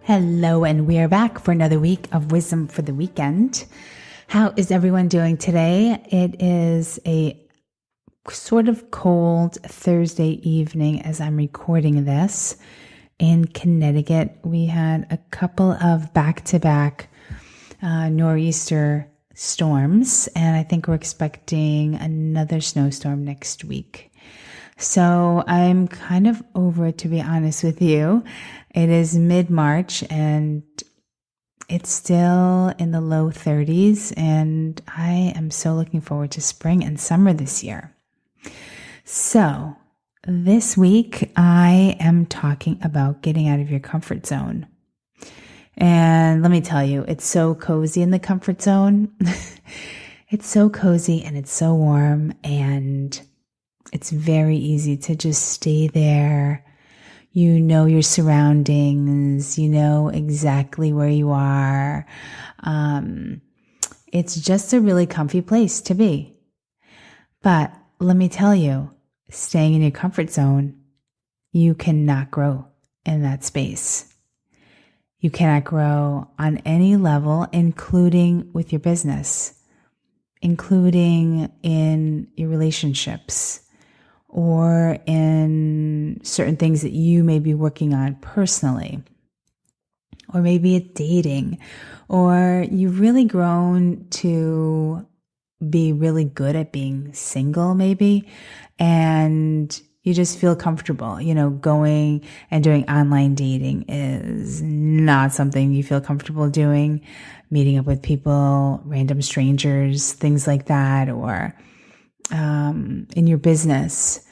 Hello, and we are back for another week of Wisdom for the Weekend. How is everyone doing today? It is a sort of cold Thursday evening as I'm recording this. In Connecticut, we had a couple of back-to-back nor'easter storms, and I think we're expecting another snowstorm next week. So I'm kind of over it, to be honest with you. It is mid-March and it's still in the low 30s, and I am so looking forward to spring and summer this year. So this week I am talking about getting out of your comfort zone. And let me tell you, it's so cozy in the comfort zone. It's so cozy and it's so warm, and it's very easy to just stay there. You know your surroundings. You know exactly where you are. It's just a really comfy place to be. But let me tell you, staying in your comfort zone, you cannot grow in that space. You cannot grow on any level, including with your business, including in your relationships, or in certain things that you may be working on personally, or maybe at dating, or you've really grown to be really good at being single maybe, and you just feel comfortable. Going and doing online dating is not something you feel comfortable doing, meeting up with people, random strangers, things like that, or in your business,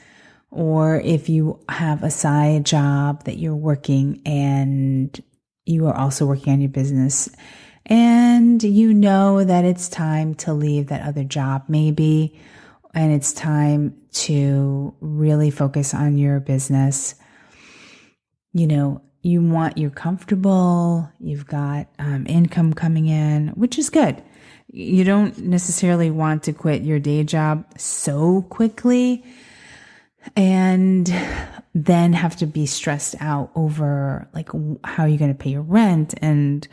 or if you have a side job that you're working and you are also working on your business, and you know that it's time to leave that other job maybe, and it's time to really focus on your business. You're comfortable, you've got income coming in, which is good. You don't necessarily want to quit your day job so quickly and then have to be stressed out over how you're going to pay your rent and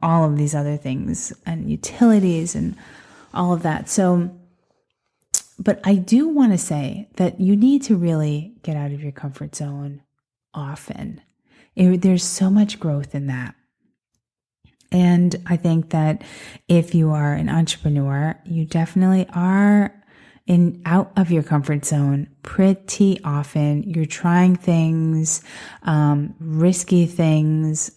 all of these other things and utilities and all of that. But I do want to say that you need to really get out of your comfort zone often. There's so much growth in that. And I think that if you are an entrepreneur, you definitely are out of your comfort zone pretty often. You're trying things, risky things,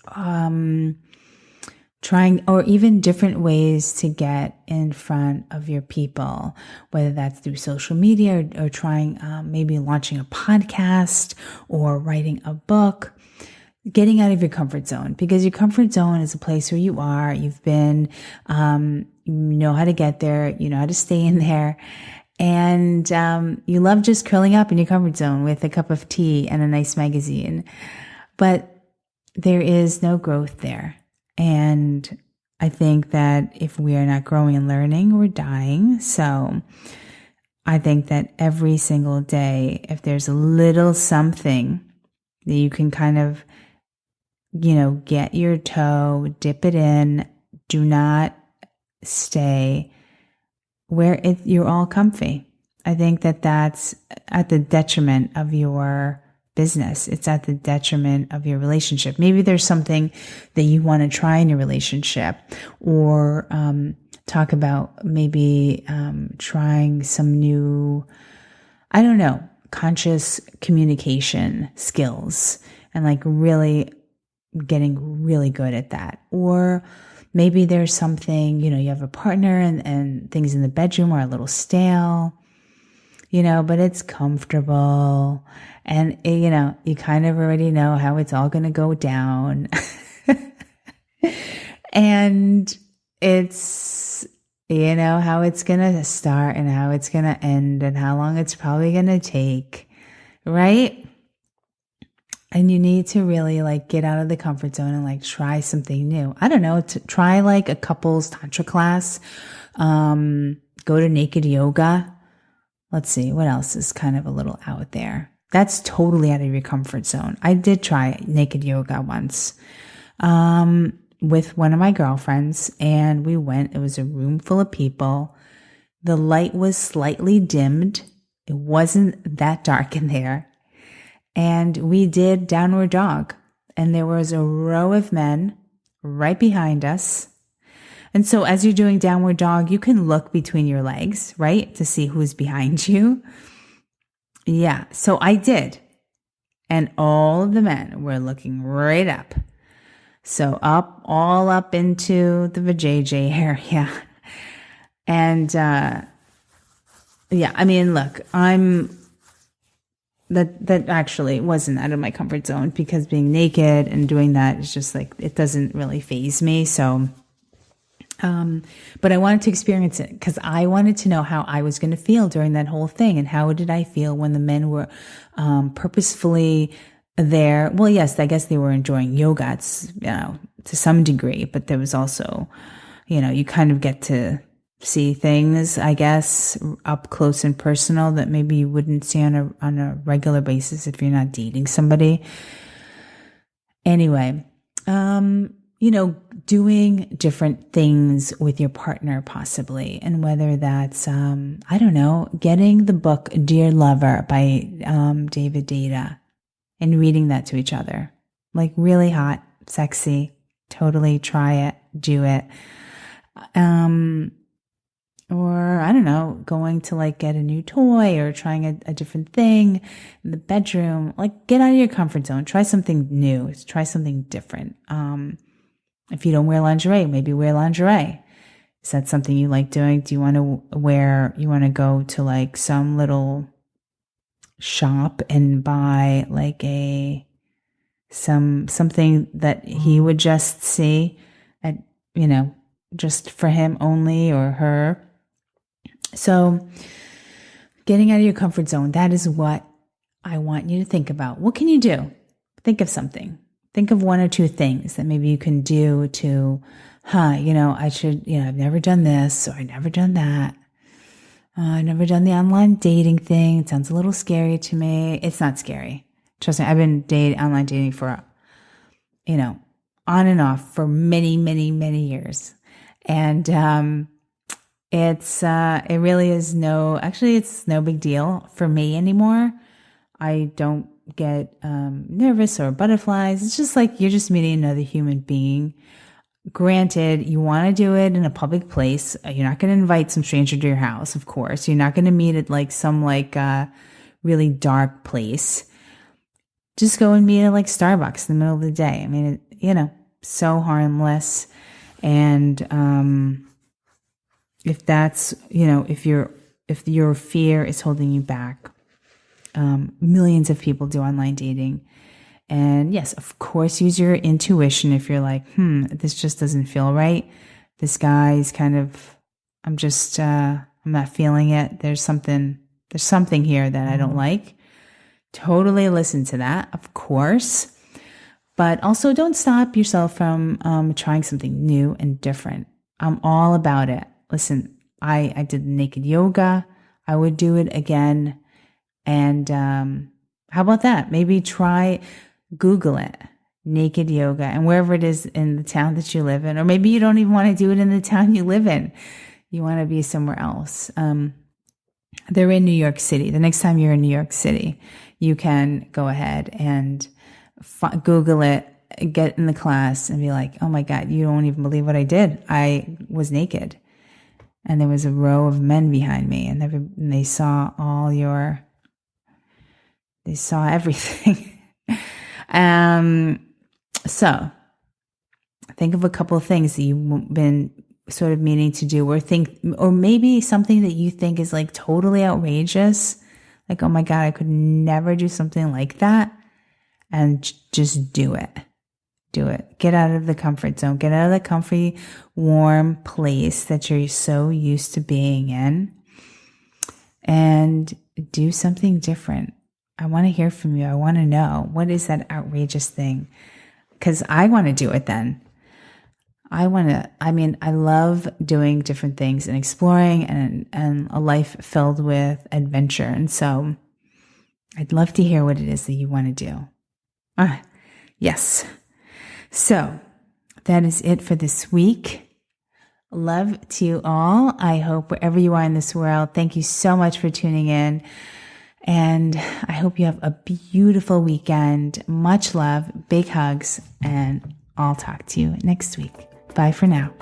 trying, or even different ways to get in front of your people, whether that's through social media or trying, maybe launching a podcast or writing a book. Getting out of your comfort zone, because your comfort zone is a place where you are, you've been, you know how to get there, you know how to stay in there, and you love just curling up in your comfort zone with a cup of tea and a nice magazine. But there is no growth there. And I think that if we are not growing and learning, we're dying. So I think that every single day, if there's a little something that you can kind of get your toe, dip it in, do not stay where you're all comfy. I think that that's at the detriment of your business. It's at the detriment of your relationship. Maybe there's something that you want to try in your relationship, or talk about maybe trying some new, conscious communication skills, and really getting really good at that. Or maybe there's something, you have a partner and things in the bedroom are a little stale, but it's comfortable, and you kind of already know how it's all going to go down. And it's, how it's going to start and how it's going to end and how long it's probably going to take, right? And you need to really get out of the comfort zone and try something new. I don't know, to try a couples tantra class, go to naked yoga. Let's see, what else is kind of a little out there? That's totally out of your comfort zone. I did try naked yoga once. with one of my girlfriends, and we went. It was a room full of people. The light was slightly dimmed. It wasn't that dark in there. And we did downward dog. And there was a row of men right behind us. And so as you're doing downward dog, you can look between your legs, right? To see who's behind you. Yeah, so I did. And all of the men were looking right up. So all up into the vajayjay area. And, yeah, I mean, look, that actually wasn't out of my comfort zone, because being naked and doing that is just like, it doesn't really faze me. So, but I wanted to experience it because I wanted to know how I was going to feel during that whole thing. And how did I feel when the men were, purposefully there? Well, yes, I guess they were enjoying yoga, to some degree, but there was also, you kind of get to see things, I guess, up close and personal that maybe you wouldn't see on a regular basis if you're not dating somebody. Anyway, doing different things with your partner possibly, and whether that's, I don't know, getting the book Dear Lover by David Deida and reading that to each other. Like really hot, sexy, totally try it, do it. Or, I don't know, going to like get a new toy or trying a different thing in the bedroom. Like get out of your comfort zone. Try something new. Try something different. If you don't wear lingerie, maybe wear lingerie. Is that something you like doing? Do you want to go to like some little shop and buy like something that he would just see at, just for him only or her? So getting out of your comfort zone, that is what I want you to think about. What can you do? Think of something. Think of one or two things that maybe you can do to, I should, I've never done this, or I've never done that. I've never done the online dating thing. It sounds a little scary to me. It's not scary. Trust me, I've been online dating for, on and off for many, many, many years. And, it really is it's no big deal for me anymore. I don't get nervous or butterflies. It's just like you're just meeting another human being. Granted, you want to do it in a public place. You're not going to invite some stranger to your house, of course. You're not going to meet at like some really dark place. Just go and meet at like Starbucks in the middle of the day. I mean, so harmless. And if that's, if your fear is holding you back, millions of people do online dating. And yes, of course, use your intuition if you're like, this just doesn't feel right. This guy's kind of, I'm not feeling it. There's something here that I don't like. Totally listen to that, of course. But also don't stop yourself from trying something new and different. I'm all about it. Listen, I did naked yoga. I would do it again. And how about that? Maybe Google it, naked yoga, and wherever it is in the town that you live in, or maybe you don't even want to do it in the town you live in. You want to be somewhere else. They're in New York City. The next time you're in New York City, you can go ahead and Google it, get in the class and be like, oh my God, you don't even believe what I did. I was naked. And there was a row of men behind me, and they saw they saw everything. So think of a couple of things that you've been sort of meaning to do, or maybe something that you think is like totally outrageous. Like, oh my God, I could never do something like that. And just do it. Do it. Get out of the comfort zone. Get out of the comfy, warm place that you're so used to being in. And do something different. I want to hear from you. I want to know, what is that outrageous thing? Because I want to do it then. I love doing different things and exploring and a life filled with adventure. And so I'd love to hear what it is that you want to do. Yes. So that is it for this week. Love to you all. I hope wherever you are in this world, thank you so much for tuning in. And I hope you have a beautiful weekend. Much love, big hugs, and I'll talk to you next week. Bye for now.